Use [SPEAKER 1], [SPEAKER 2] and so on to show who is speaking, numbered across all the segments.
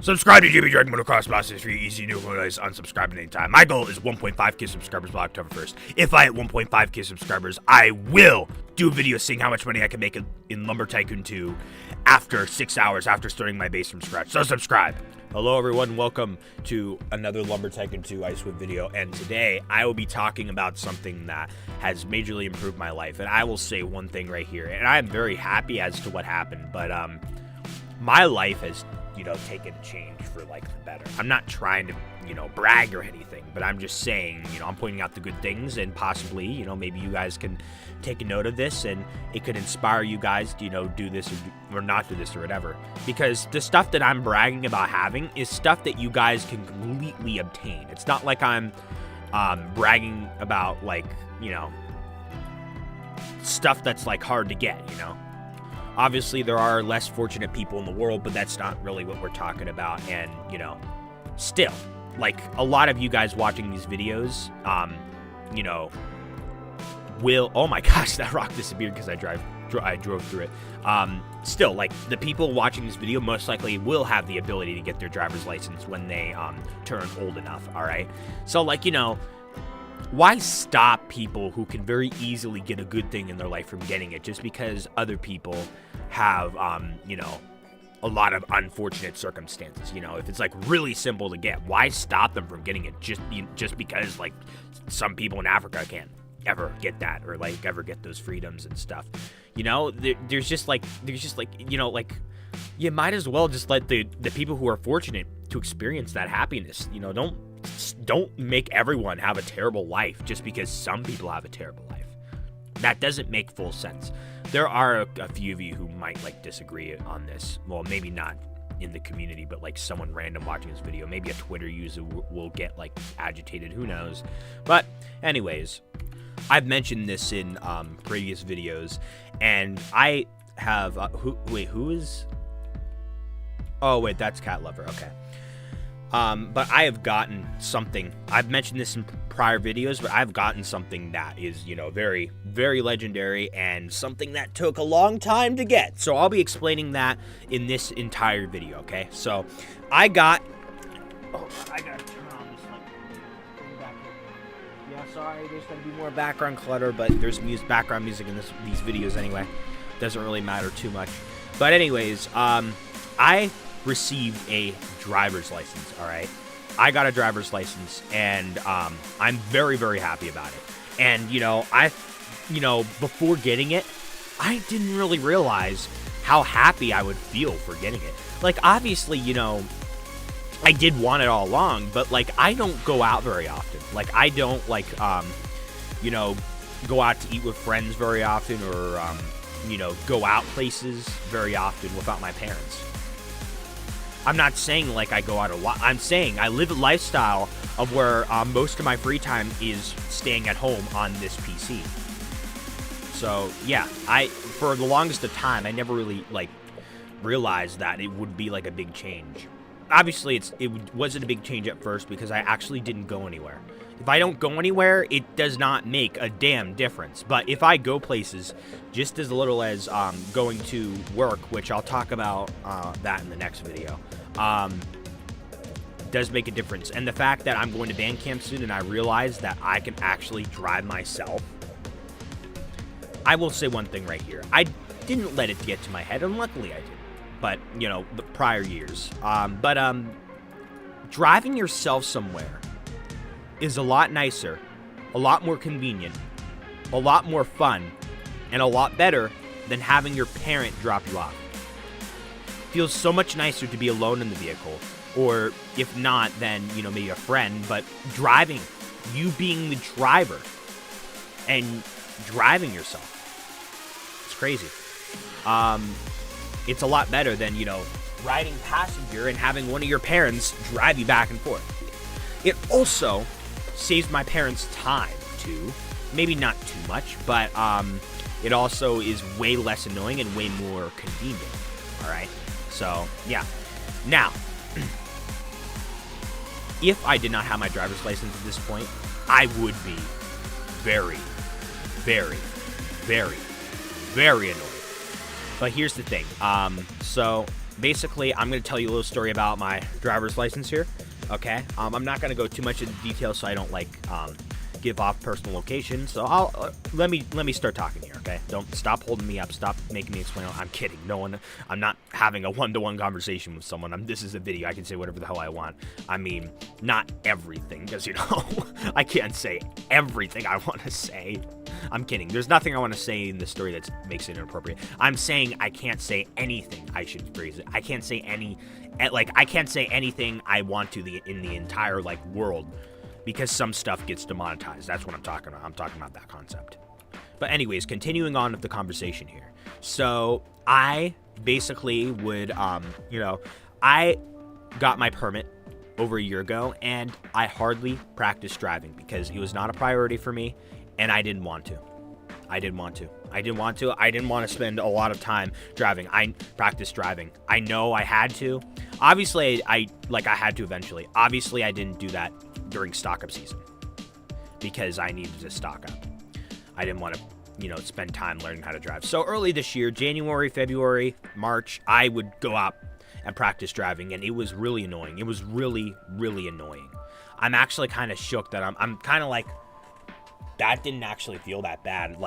[SPEAKER 1] Subscribe to Jimmy Dragon Motocross Masters for your easy new guys. Unsubscribe at any time. My goal is 1.5k subscribers by October 1st. If I hit 1.5k subscribers, I will do a video seeing how much money I can make in Lumber Tycoon 2 after 6 hours after starting my base from scratch. So subscribe. Hello everyone, welcome to another Lumber Tycoon 2 Ice Whip video, and today I will be talking about something that has majorly improved my life. And I will say one thing right here, and I am very happy as to what happened, but my life has taken a change for the better. I'm not trying to brag or anything, but I'm just saying, I'm pointing out the good things, and possibly maybe you guys can take a note of this and it could inspire you guys to do this or not do this or whatever, because the stuff that I'm bragging about having is stuff that you guys can completely obtain. It's not like I'm bragging about stuff that's hard to get. Obviously, there are less fortunate people in the world, but that's not really what we're talking about. And, still, a lot of you guys watching these videos, will... Oh my gosh, that rock disappeared because I drove through it. Still, the people watching this video most likely will have the ability to get their driver's license when they turn old enough, all right? So, why stop people who can very easily get a good thing in their life from getting it just because other people have, a lot of unfortunate circumstances? If it's really simple to get, why stop them from getting it just because some people in Africa can't ever get that or ever get those freedoms and stuff? There's just you might as well just let the people who are fortunate to experience that happiness. Don't make everyone have a terrible life just because some people have a terrible life. That doesn't make full sense. There are a few of you who might disagree on this. Well, maybe not in the community, but someone random watching this video. Maybe a Twitter user will get agitated. Who knows? But anyways, I've mentioned this in previous videos, and I have who is? Oh wait, that's Cat Lover. Okay. But I have gotten something. I've mentioned this in prior videos, but I've gotten something that is, very, very legendary and something that took a long time to get. So I'll be explaining that in this entire video, okay? So I gotta turn on this thing back here. Yeah, sorry, there's gonna be more background clutter, but there's background music in these videos anyway. Doesn't really matter too much. But anyways, I received a driver's license, all right? I got a driver's license, and I'm very, very happy about it. And, before getting it, I didn't really realize how happy I would feel for getting it. Obviously, I did want it all along, but, I don't go out very often. I don't, go out to eat with friends very often or, go out places very often without my parents. I'm not saying I go out a lot. I'm saying I live a lifestyle of where most of my free time is staying at home on this PC. So yeah, for the longest of time, I never really realized that it would be a big change. Obviously, it wasn't a big change at first because I actually didn't go anywhere. If I don't go anywhere, it does not make a damn difference. But if I go places, just as little as going to work, which I'll talk about that in the next video, does make a difference. And the fact that I'm going to band camp soon and I realize that I can actually drive myself, I will say one thing right here. I didn't let it get to my head, and luckily I did. But, the prior years. Driving yourself somewhere is a lot nicer, a lot more convenient, a lot more fun, and a lot better than having your parent drop you off. Feels so much nicer to be alone in the vehicle, or if not, then, maybe a friend, but driving, you being the driver, and driving yourself. It's crazy. It's a lot better than, riding passenger and having one of your parents drive you back and forth. It also saves my parents time, too. Maybe not too much, but it also is way less annoying and way more convenient, all right? So, yeah. Now, if I did not have my driver's license at this point, I would be very, very, very, very annoyed. But here's the thing. So basically, I'm going to tell you a little story about my driver's license here. Okay. I'm not going to go too much into detail so I don't give off personal location. So let me start talking here. Okay. Don't stop holding me up. Stop making me explain. I'm kidding. I'm not having a one-to-one conversation with someone. This is a video. I can say whatever the hell I want. I mean, not everything, because, I can't say everything I want to say. I'm kidding. There's nothing I want to say in the story that makes it inappropriate. I'm saying I can't say anything. I should phrase it. I can't say anything I want to in the entire world, because some stuff gets demonetized. That's what I'm talking about. I'm talking about that concept. But anyways, continuing on with the conversation here. So I basically would, I got my permit over a year ago, and I hardly practiced driving because it was not a priority for me, and I didn't want to. I didn't want to spend a lot of time driving. I practiced driving. I know I had to. Obviously, I had to eventually. Obviously, I didn't do that during stock-up season because I needed to stock up. I didn't want to, spend time learning how to drive. So early this year, January, February, March, I would go out and practice driving, and it was really annoying. It was really, really annoying. I'm actually kind of shook that I'm kind of that didn't actually feel that bad.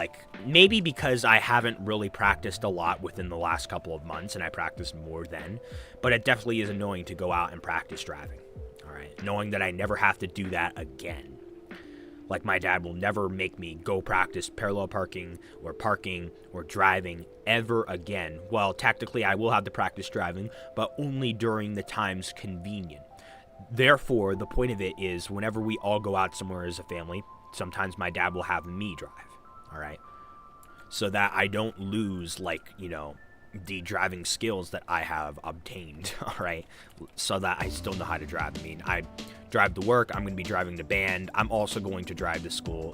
[SPEAKER 1] Maybe because I haven't really practiced a lot within the last couple of months, and I practiced more then, but it definitely is annoying to go out and practice driving. All right, knowing that I never have to do that again. My dad will never make me go practice parallel parking or driving ever again. Well, technically I will have to practice driving, but only during the times convenient. Therefore, the point of it is whenever we all go out somewhere as a family, sometimes my dad will have me drive, all right? So that I don't lose, the driving skills that I have obtained, all right? So that I still know how to drive. I mean, I drive to work. I'm going to be driving to band. I'm also going to drive to school.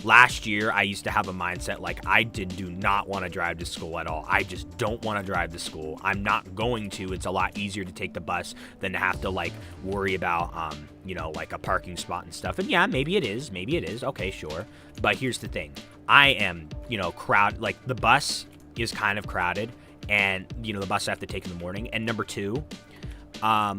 [SPEAKER 1] Last year, I used to have a mindset I do not want to drive to school at all. I just don't want to drive to school. I'm not going to. It's a lot easier to take the bus than to have to, worry about, a parking spot and stuff. And yeah, maybe it is. Okay, sure. But here's the thing. I am, crowd. The bus is kind of crowded, and the bus I have to take in the morning. And number two, I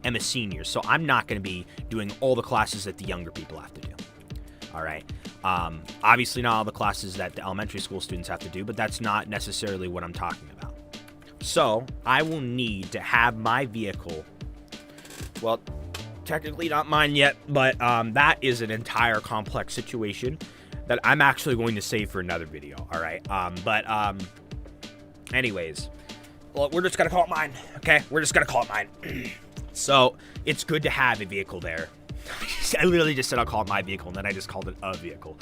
[SPEAKER 1] am a senior, so I'm not going to be doing all the classes that the younger people have to do. All right. Obviously not all the classes that the elementary school students have to do, but that's not necessarily what I'm talking about. So I will need to have my vehicle. Well, technically not mine yet, but that is an entire complex situation that I'm actually going to save for another video. All right. Anyways, well, we're just gonna call it mine. Okay, we're just gonna call it mine. So it's good to have a vehicle there. I literally just said I'll call it my vehicle, and then I just called it a vehicle.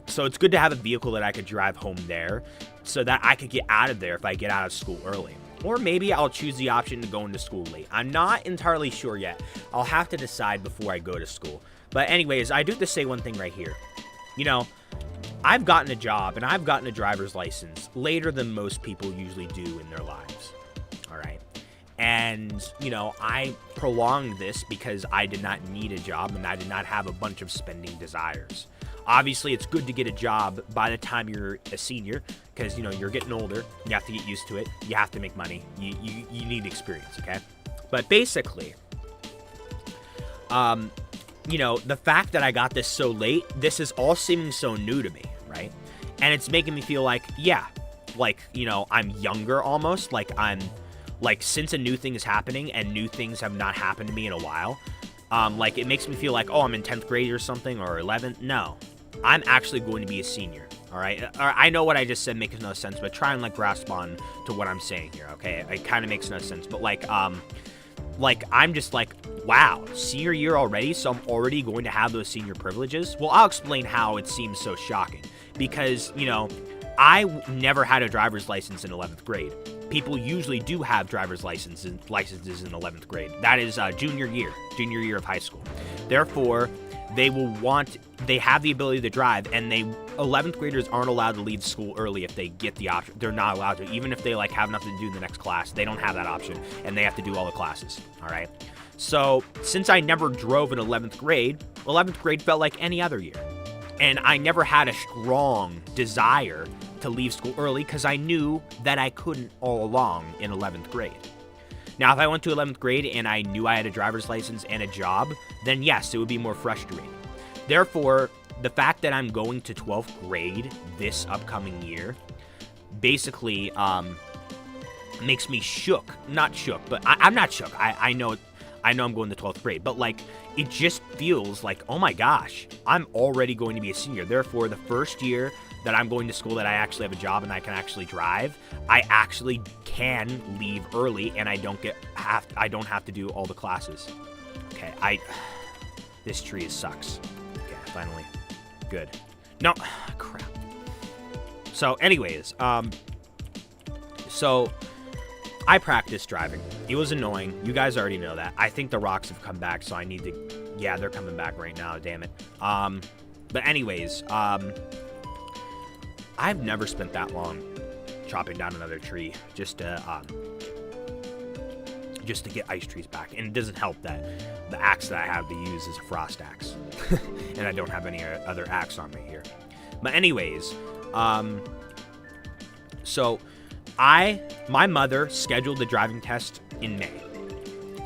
[SPEAKER 1] So it's good to have a vehicle that I could drive home there, so that I could get out of there if I get out of school early. Or maybe I'll choose the option to go into school late. I'm not entirely sure yet. I'll have to decide before I go to school. But anyways, I do have to say one thing right here. I've gotten a job and I've gotten a driver's license later than most people usually do in their lives. All right. And, I prolonged this because I did not need a job and I did not have a bunch of spending desires. Obviously, it's good to get a job by the time you're a senior because, you're getting older. You have to get used to it. You have to make money. You need experience, okay? But basically, the fact that I got this so late, this is all seeming so new to me, right? And it's making me feel I'm younger almost. Since a new thing is happening and new things have not happened to me in a while, it makes me feel I'm in 10th grade or something, or 11th. No, I'm actually going to be a senior, all right? I know what I just said makes no sense, but try and, grasp on to what I'm saying here, okay? It kind of makes no sense, but, I'm just wow, senior year already, so I'm already going to have those senior privileges? Well, I'll explain how it seems so shocking. Because, I never had a driver's license in 11th grade. People usually do have driver's licenses in 11th grade. That is junior year of high school. Therefore, they have the ability to drive, and 11th graders aren't allowed to leave school early if they get the option. They're not allowed to. Even if they have nothing to do in the next class, they don't have that option, and they have to do all the classes, all right? So since I never drove in 11th grade felt like any other year. And I never had a strong desire to leave school early because I knew that I couldn't all along in 11th grade. Now, if I went to 11th grade and I knew I had a driver's license and a job, then yes, it would be more frustrating. Therefore, the fact that I'm going to 12th grade this upcoming year basically makes me shook. Not shook, but I'm not shook. I know I'm going to 12th grade, but like it just feels like, oh my gosh, I'm already going to be a senior. Therefore, the first year that I'm going to school that I actually have a job and I can actually drive, I actually can leave early and I don't have to do all the classes. Okay, this tree sucks. Okay, finally. Good. No, crap. So anyways, so I practiced driving. It was annoying. You guys already know that. I think the rocks have come back, so I need to, yeah, they're coming back right now, damn it. But anyways, I've never spent that long chopping down another tree just to get ice trees back. And it doesn't help that the axe that I have to use is a frost axe. And I don't have any other axe on me here. But anyways, so my mother scheduled the driving test in May.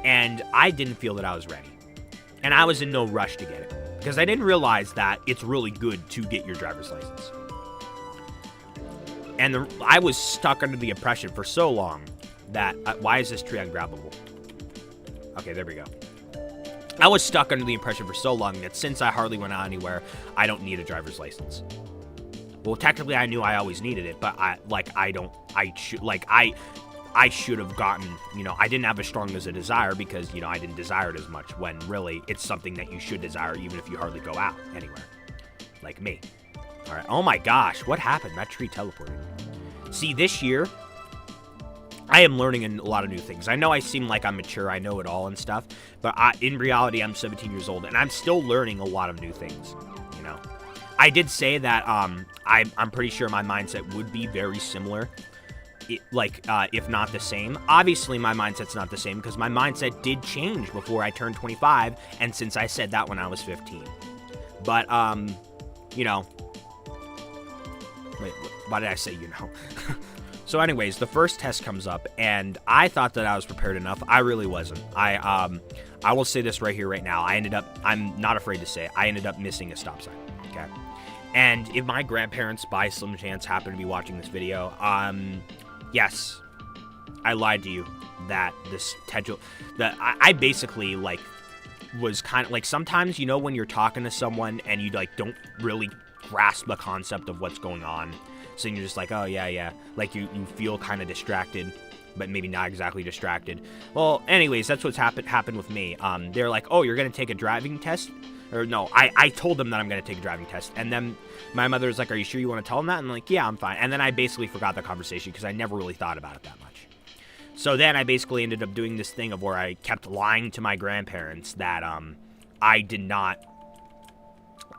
[SPEAKER 1] And I didn't feel that I was ready. And I was in no rush to get it. Because I didn't realize that it's really good to get your driver's license. And I was stuck under the impression for so long that... why is this tree ungrabbable? Okay, there we go. I was stuck under the impression for so long that since I hardly went out anywhere, I don't need a driver's license. Well, technically, I knew I always needed it, but I should have gotten, I didn't have as strong as a desire because, I didn't desire it as much when really it's something that you should desire even if you hardly go out anywhere. Like me. All right. Oh my gosh, what happened? That tree teleported. See, this year, I am learning a lot of new things. I know I seem like I'm mature, I know it all and stuff, but in reality, I'm 17 years old, and I'm still learning a lot of new things, I did say that I'm pretty sure my mindset would be very similar, if not the same. Obviously, my mindset's not the same because my mindset did change before I turned 25, and since I said that when I was 15. But, wait, why did I say So anyways, the first test comes up, and I thought that I was prepared enough. I really wasn't. I will say this right here, right now. I'm not afraid to say, I ended up missing a stop sign, okay? And if my grandparents, by some chance, happen to be watching this video, yes, I lied to you that I basically, was kind of, sometimes, when you're talking to someone and you, don't really grasp the concept of what's going on. So you're just like, oh, yeah. You feel kind of distracted, but maybe not exactly distracted. Well, anyways, that's what's happened with me. They're like, oh, you're going to take a driving test? Or no, I told them that I'm going to take a driving test. And then my mother was like, are you sure you want to tell them that? And I'm like, yeah, I'm fine. And then I basically forgot the conversation because I never really thought about it that much. So then I basically ended up doing this thing of where I kept lying to my grandparents that I did not,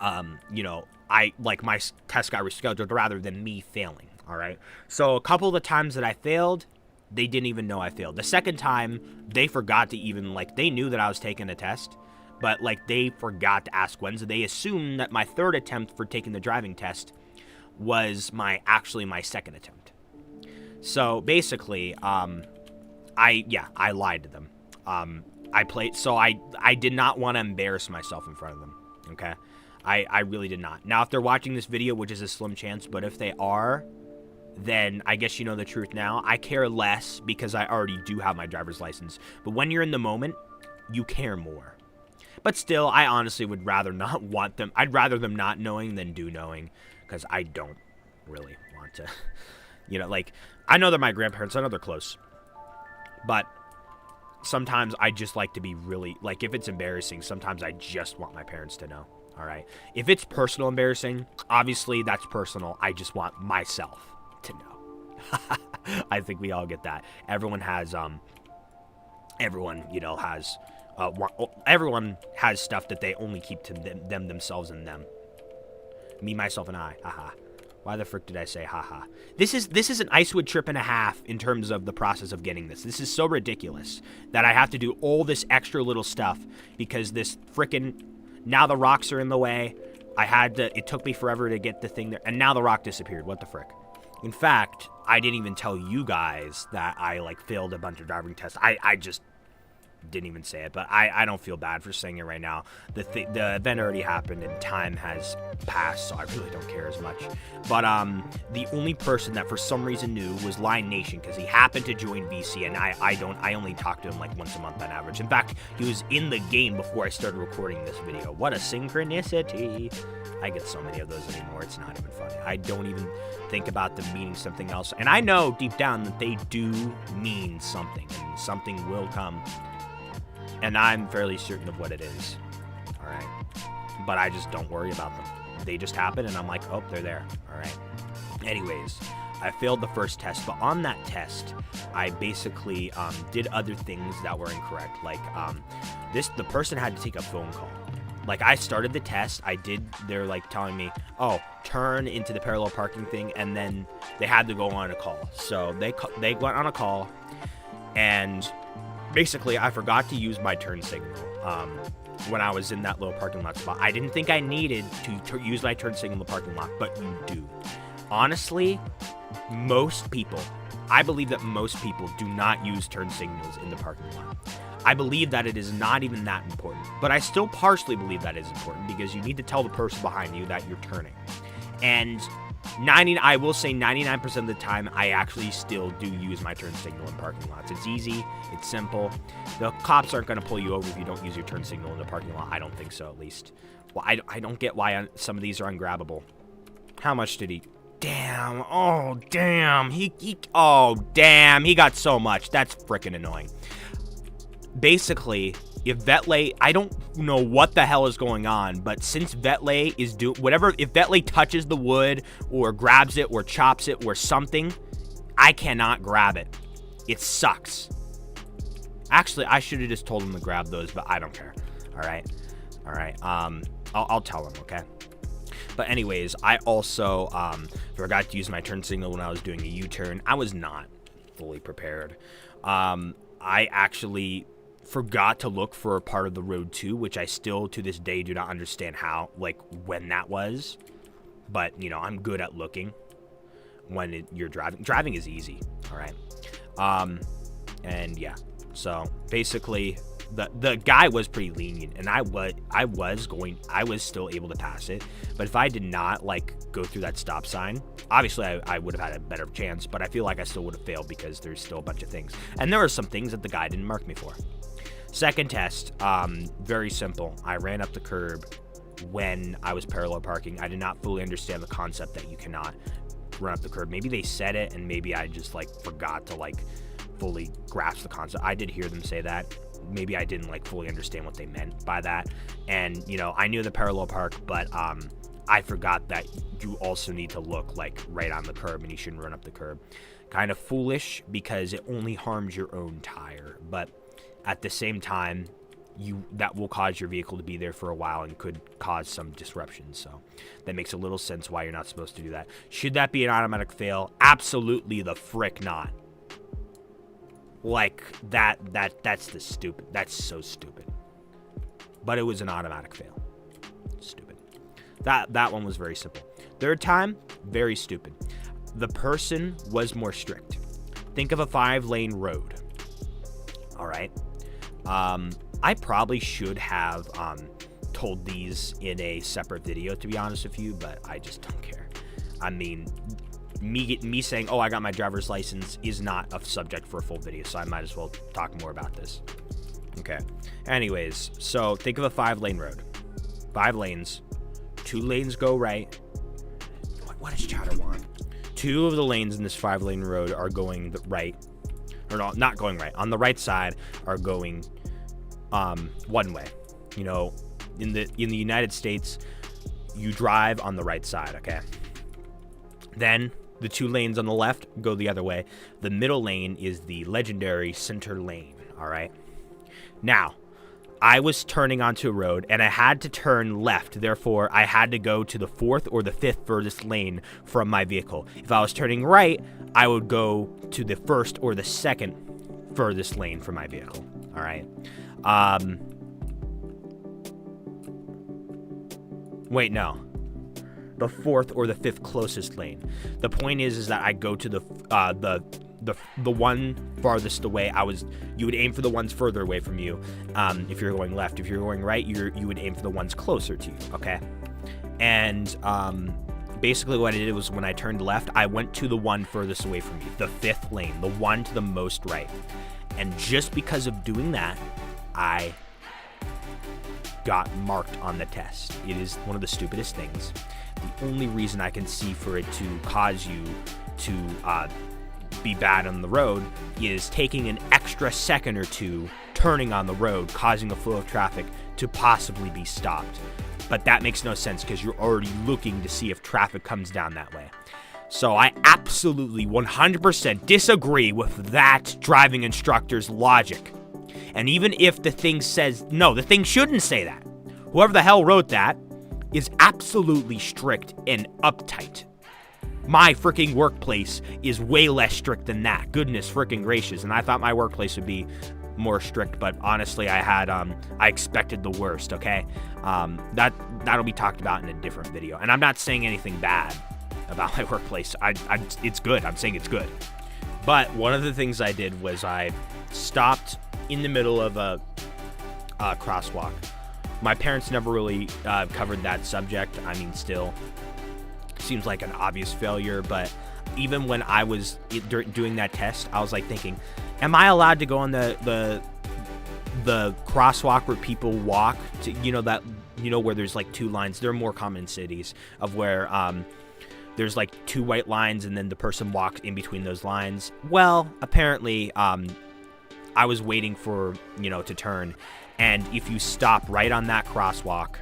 [SPEAKER 1] my test got rescheduled rather than me failing, all right? So a couple of the times that I failed, they didn't even know I failed. The second time, they forgot to even, they knew that I was taking a test, but, they forgot to ask when, so they assumed that my third attempt for taking the driving test was actually my second attempt. So, basically, I lied to them. I did not want to embarrass myself in front of them, okay? I really did not. Now, if they're watching this video, which is a slim chance, but if they are, then I guess you know the truth now. I care less because I already do have my driver's license. But when you're in the moment, you care more. But still, I honestly would rather not want them. I'd rather them not knowing than do knowing because I don't really want to, I know they're my grandparents. I know they're close. But sometimes I just like to be really, if it's embarrassing, sometimes I just want my parents to know. All right. If it's personal embarrassing, obviously that's personal. I just want myself to know. I think we all get that. Everyone has stuff that they only keep to themselves and them. Me, myself, and I. Haha. Why the frick did I say haha? This is an Icewood trip and a half in terms of the process of getting this. This is so ridiculous that I have to do all this extra little stuff because this frickin', now the rocks are in the way. It took me forever to get the thing there, and now the rock disappeared. What the frick? In fact, I didn't even tell you guys that I, like, failed a bunch of driving tests. I just didn't even say it, but I don't feel bad for saying it right now. The event already happened and time has passed, so I really don't care as much. But the only person that for some reason knew was Lion Nation, because he happened to join VC, and I only talk to him like once a month on average. In fact, he was in the game before I started recording this video. What a synchronicity. I get so many of those anymore, it's not even funny. I don't even think about them meaning something else, and I know deep down that they do mean something, and something will come. And I'm fairly certain of what it is. All right. But I just don't worry about them. They just happen, and I'm like, oh, they're there. All right. Anyways, I failed the first test. But on that test, I basically did other things that were incorrect. Like, the person had to take a phone call. Like, I started the test. They're, like, telling me, oh, turn into the parallel parking thing. And then they had to go on a call. So they went on a call, and basically, I forgot to use my turn signal when I was in that little parking lot spot. I didn't think I needed to use my turn signal in the parking lot, but you do. Honestly, I believe that most people do not use turn signals in the parking lot. I believe that it is not even that important, but I still partially believe that is important because you need to tell the person behind you that you're turning. And I will say 99% of the time, I actually still do use my turn signal in parking lots. It's easy. It's simple. The cops aren't going to pull you over if you don't use your turn signal in the parking lot. I don't think so, at least. Well, I don't get why some of these are ungrabbable. How much did he? Damn. Oh, damn. Oh, damn. He got so much. That's freaking annoying. Basically, if Vetlay, I don't know what the hell is going on, but since Vetlay is if Vetlay touches the wood or grabs it or chops it or something, I cannot grab it. It sucks. Actually, I should have just told him to grab those, but I don't care. All right. I'll tell him, okay? But anyways, I also forgot to use my turn signal when I was doing a U-turn. I was not fully prepared. I actually forgot to look for a part of the road too, which I still to this day do not understand how, like, when that was. But, you know, I'm good at looking when you're driving. Driving is easy, all right? And yeah, so basically the guy was pretty lenient, and I was still able to pass it. But if I did not, like, go through that stop sign, obviously I would have had a better chance, but I feel like I still would have failed because there's still a bunch of things. And there are some things that the guy didn't mark me for. Second test, very simple. I ran up the curb when I was parallel parking. I did not fully understand the concept that you cannot run up the curb. Maybe they said it, and maybe I just, like, forgot to, like, fully grasp the concept. I did hear them say that. Maybe I didn't, like, fully understand what they meant by that. And, you know, I knew the parallel park, but I forgot that you also need to look, like, right on the curb, and you shouldn't run up the curb. Kind of foolish because it only harms your own tire, but at the same time, that will cause your vehicle to be there for a while and could cause some disruption. So that makes a little sense why you're not supposed to do that. Should that be an automatic fail? Absolutely the frick not. Like, that's so stupid. But it was an automatic fail. Stupid. That one was very simple. Third time, very stupid. The person was more strict. Think of a 5-lane road. All right. I probably should have told these in a separate video, to be honest with you, but I just don't care. I mean, me saying, oh, I got my driver's license is not a subject for a full video, so I might as well talk more about this. Okay. Anyways, so think of a 5-lane road. 5 lanes. 2 lanes go right. What does Chatter want? 2 of the lanes in this 5-lane road are going right. Or no, not going right. On the right side are going one way. You know, in the United States, you drive on the right side, okay? Then the 2 lanes on the left go the other way. The middle lane is the legendary center lane, all right? Now, I was turning onto a road, and I had to turn left. Therefore, I had to go to the 4th or the 5th furthest lane from my vehicle. If I was turning right, I would go to the 1st or the 2nd furthest lane from my vehicle. All right. Wait, no. the fourth or the fifth closest lane. The point is that I go to the one farthest away. You would aim for the ones further away from you. If you're going left, if you're going right, you would aim for the ones closer to you. Okay, and basically what I did was when I turned left, I went to the one furthest away from me, the fifth lane, the one to the most right. And just because of doing that, I got marked on the test. It is one of the stupidest things. The only reason I can see for it to cause you to be bad on the road is taking an extra second or two turning on the road, causing a flow of traffic to possibly be stopped. But that makes no sense because you're already looking to see if traffic comes down that way. So I absolutely 100% disagree with that driving instructor's logic. And even if the thing says, no, the thing shouldn't say that. Whoever the hell wrote that is absolutely strict and uptight. My freaking workplace is way less strict than that. Goodness freaking gracious. And I thought my workplace would be more strict, but honestly, I expected the worst, okay? That'll be talked about in a different video. And I'm not saying anything bad about my workplace. It's good. I'm saying it's good. But one of the things I did was I stopped in the middle of a crosswalk. My parents never really covered that subject. I mean, still seems like an obvious failure, but even when I was doing that test, I was like thinking, am I allowed to go on the crosswalk where people walk to, where there's like two lines? They're more common in cities of where there's like two white lines and then the person walks in between those lines. Well, apparently I was waiting for, to turn, and if you stop right on that crosswalk,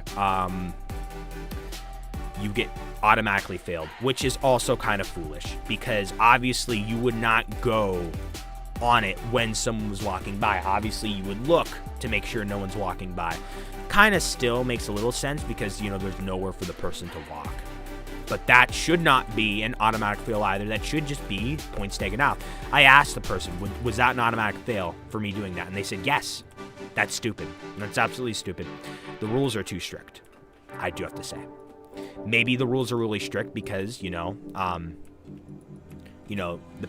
[SPEAKER 1] you get automatically failed, which is also kind of foolish because obviously you would not go on it when someone was walking by. Obviously you would look to make sure no one's walking by. Kind of still makes a little sense because, there's nowhere for the person to walk. But that should not be an automatic fail either. That should just be points taken out. I asked the person, was that an automatic fail for me doing that? And they said, yes. That's stupid. That's absolutely stupid. The rules are too strict, I do have to say. Maybe the rules are really strict because, the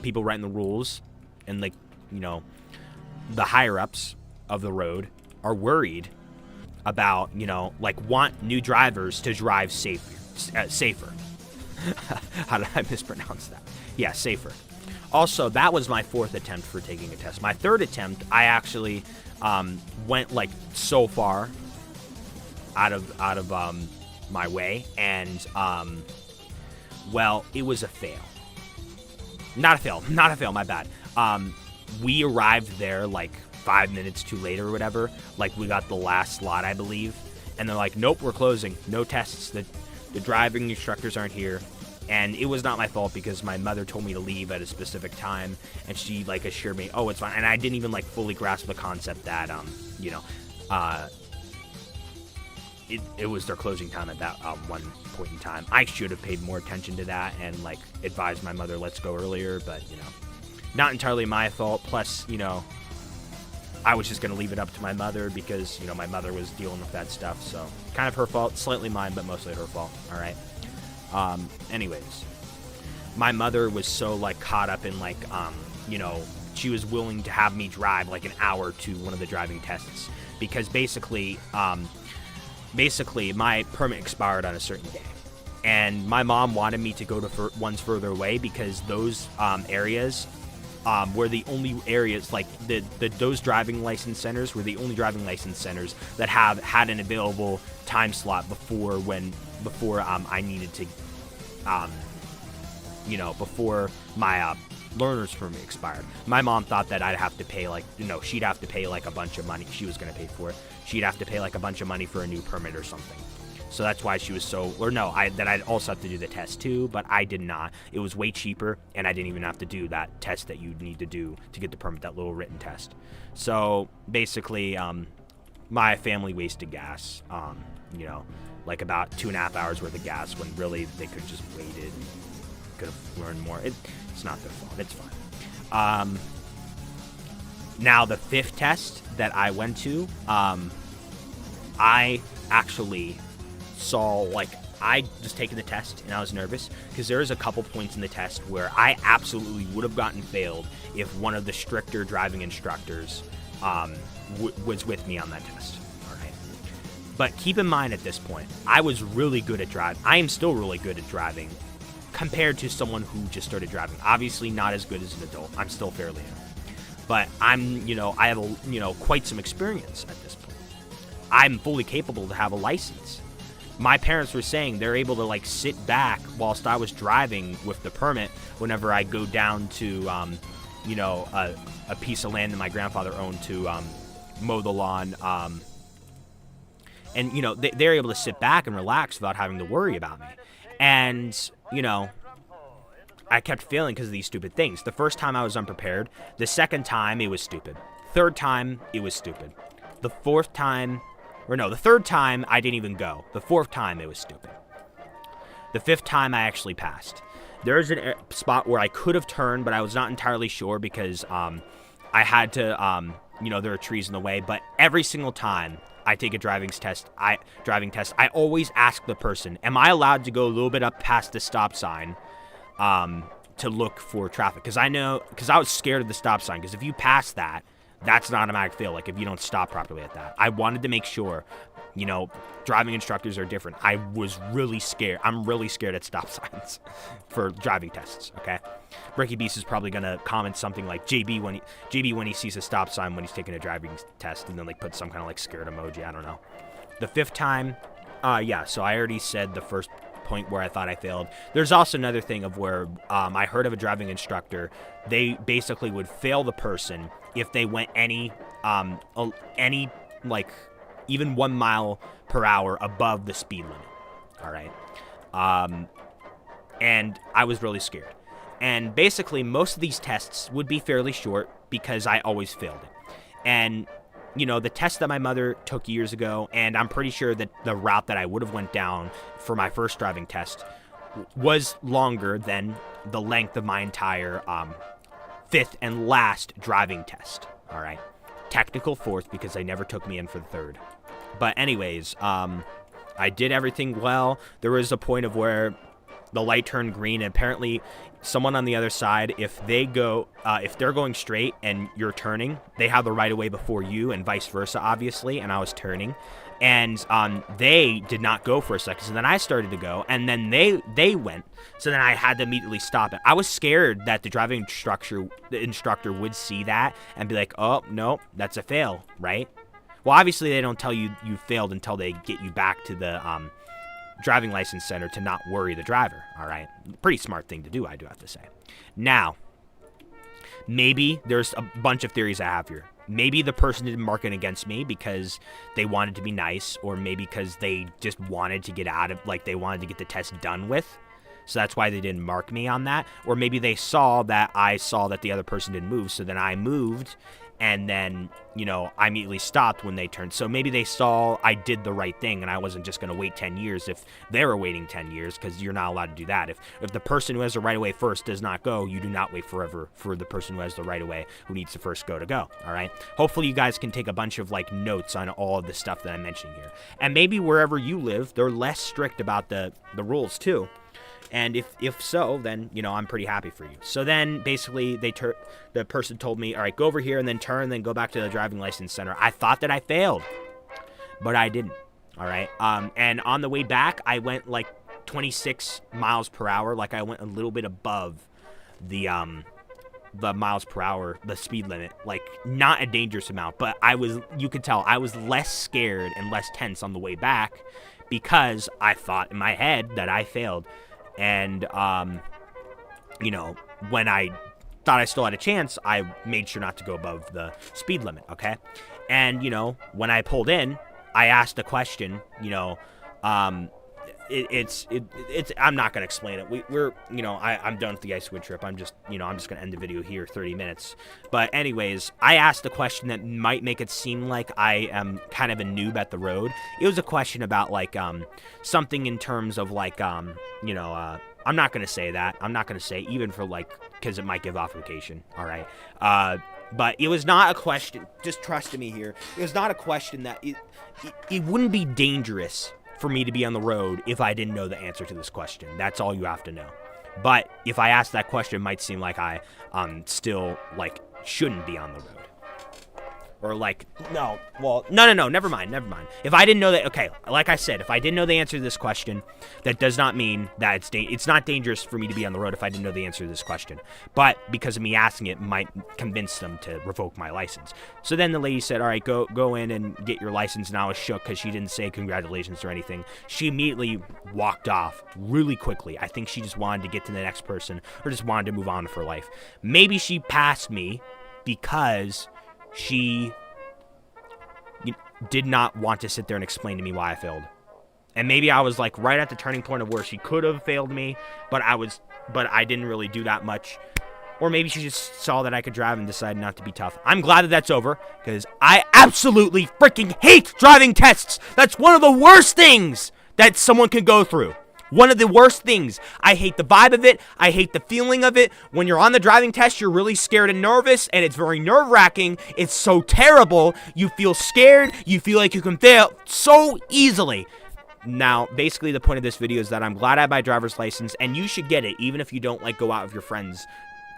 [SPEAKER 1] people writing the rules and, the higher-ups of the road are worried about, want new drivers to drive safer. How did I mispronounce that? Yeah, safer. Also, that was my fourth attempt for taking a test. My third attempt, I actually went so far out of my way, and it was a fail. Not a fail, my bad. We arrived there 5 minutes too late or whatever. We got the last slot, I believe, and they're like, nope, we're closing, no tests. The driving instructors aren't here. And it was not my fault because my mother told me to leave at a specific time, and she assured me, oh, it's fine. And I didn't even fully grasp the concept that it was their closing time at that one point in time. I should have paid more attention to that and advised my mother, let's go earlier, but not entirely my fault. Plus, I was just gonna leave it up to my mother because my mother was dealing with that stuff, so kind of her fault, slightly mine, but mostly her fault. All right. Anyways, my mother was so caught up in she was willing to have me drive an hour to one of the driving tests because basically my permit expired on a certain day, and my mom wanted me to go to ones further away because those areas were the only areas those driving license centers were the only driving license centers that had an available time slot before I needed to before my learner's permit expired. My mom thought that I'd have to pay she'd have to pay a bunch of money. She was going to pay for it. She'd have to pay a bunch of money for a new permit or something. So that's why she was that I'd also have to do the test too, but I did not. It was way cheaper, and I didn't even have to do that test that you need to do to get the permit, that little written test. So basically, my family wasted gas, about 2.5 hours worth of gas when really they could have just waited, could have learned more. It's not their fault. It's fine. Now the fifth test that I went to, I actually saw I was taking the test and I was nervous because there was a couple points in the test where I absolutely would have gotten failed if one of the stricter driving instructors was with me on that test. All right. But keep in mind at this point, I was really good at driving. I am still really good at driving compared to someone who just started driving. Obviously not as good as an adult. I'm still fairly new. But I'm, I have quite some experience at this point. I'm fully capable to have a license. My parents were saying they're able to like sit back whilst I was driving with the permit whenever I go down to, a piece of land that my grandfather owned to mow the lawn. They're able to sit back and relax without having to worry about me. And, I kept failing because of these stupid things. The first time I was unprepared. The second time it was stupid. Third time it was stupid. The third time I didn't even go. The fourth time it was stupid. The fifth time I actually passed. There's a spot where I could have turned, but I was not entirely sure because I had to, there are trees in the way. But every single time I take a driving test, I always ask the person, am I allowed to go a little bit up past the stop sign to look for traffic? Because I was scared of the stop sign, because if you pass that, that's an automatic fail, like if you don't stop properly at that. I wanted to make sure, driving instructors are different. I was really scared. I'm really scared at stop signs for driving tests, okay? Bricky Beast is probably going to comment something like JB when he sees a stop sign when he's taking a driving test, and then like put some kind of like scared emoji, I don't know. The fifth time, so I already said the first point where I thought I failed. There's also another thing of where I heard of a driving instructor. They basically would fail the person if they went any even 1 mile per hour above the speed limit. All right. And I was really scared. And basically most of these tests would be fairly short because I always failed it. And the test that my mother took years ago, and I'm pretty sure that the route that I would have went down for my first driving test was longer than the length of my entire fifth and last driving test. All right. Technical fourth because they never took me in for the third. But anyways, I did everything well. There was a point of where the light turned green, and apparently someone on the other side, if they're going straight and you're turning, they have the right of way before you, and vice versa, obviously. And I was turning, and they did not go for a second. So then I started to go, and then they went. So then I had to immediately stop it. I was scared that the driving instructor would see that and be like, "Oh no, that's a fail," right? Well, obviously they don't tell you you failed until they get you back to the driving license center to not worry the driver. All right. Pretty smart thing to do, I do have to say. Now, maybe there's a bunch of theories I have here. Maybe the person didn't mark it against me because they wanted to be nice, or maybe because they just wanted to get out of, they wanted to get the test done with. So that's why they didn't mark me on that. Or maybe they saw that I saw that the other person didn't move, so then I moved, and then, I immediately stopped when they turned. So maybe they saw I did the right thing, and I wasn't just going to wait 10 years if they were waiting 10 years, because you're not allowed to do that. If the person who has the right of way first does not go, you do not wait forever for the person who has the right of way who needs to first go to go, all right? Hopefully you guys can take a bunch of, notes on all of the stuff that I'm mentioning here. And maybe wherever you live, they're less strict about the rules, too. And if so, then, I'm pretty happy for you. So then basically the person told me, all right, go over here and then turn and then go back to the driving license center. I thought that I failed, but I didn't. All right. And on the way back, I went 26 miles per hour. I went a little bit above the miles per hour, the speed limit, not a dangerous amount, but you could tell I was less scared and less tense on the way back because I thought in my head that I failed. And, when I thought I still had a chance, I made sure not to go above the speed limit, okay? And, when I pulled in, I asked a question, I'm not going to explain it. I'm done with the Icewood trip. I'm just going to end the video here, 30 minutes. But anyways, I asked a question that might make it seem like I am kind of a noob at the road. It was a question about something in terms of I'm not going to say that. I'm not going to say even for because it might give off location. All right. But it was not a question. Just trust me here. It was not a question that it wouldn't be dangerous for me to be on the road if I didn't know the answer to this question. That's all you have to know. But if I ask that question, it might seem like I still like shouldn't be on the road. Or like, no, never mind. If I didn't know that, okay, like I said, if I didn't know the answer to this question, that does not mean that it's not dangerous for me to be on the road if I didn't know the answer to this question. But because of me asking it might convince them to revoke my license. So then the lady said, all right, go in and get your license. And I was shook because she didn't say congratulations or anything. She immediately walked off really quickly. I think she just wanted to get to the next person or just wanted to move on with her life. Maybe she passed me because she did not want to sit there and explain to me why I failed. And maybe I was like right at the turning point of where she could have failed me, but I didn't really do that much. Or maybe she just saw that I could drive and decided not to be tough. I'm glad that that's over because I absolutely freaking hate driving tests. That's one of the worst things that someone can go through. One of the worst things. I hate the vibe of it. I hate the feeling of it. When you're on the driving test, you're really scared and nervous, and it's very nerve-wracking. It's so terrible. You feel scared. You feel like you can fail so easily. Now, basically, the point of this video is that I'm glad I have my driver's license, and you should get it, even if you don't like go out with your friends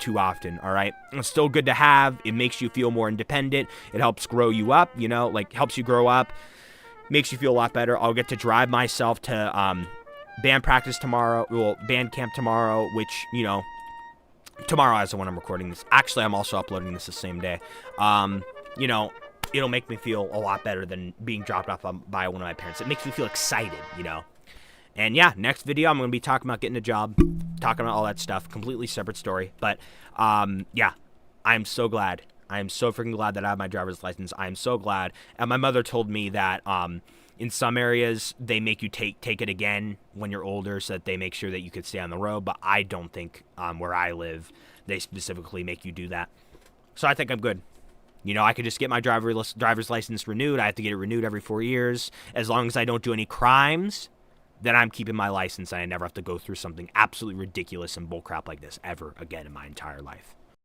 [SPEAKER 1] too often, all right? It's still good to have. It makes you feel more independent. It helps grow you up, you know, like helps you grow up. Makes you feel a lot better. I'll get to drive myself to, band practice tomorrow, well, band camp tomorrow, which, you know, tomorrow is the when I'm recording this. Actually, I'm also uploading this the same day. You know, it'll make me feel a lot better than being dropped off by one of my parents. It makes me feel excited, you know. And yeah, next video, I'm going to be talking about getting a job, talking about all that stuff. Completely separate story. But, yeah, I'm so glad. I am so freaking glad that I have my driver's license. I am so glad. And my mother told me that, in some areas, they make you take it again when you're older so that they make sure that you could stay on the road. But I don't think where I live, they specifically make you do that. So I think I'm good. You know, I could just get my driver's license renewed. I have to get it renewed every 4 years. As long as I don't do any crimes, then I'm keeping my license and I never have to go through something absolutely ridiculous and bullcrap like this ever again in my entire life.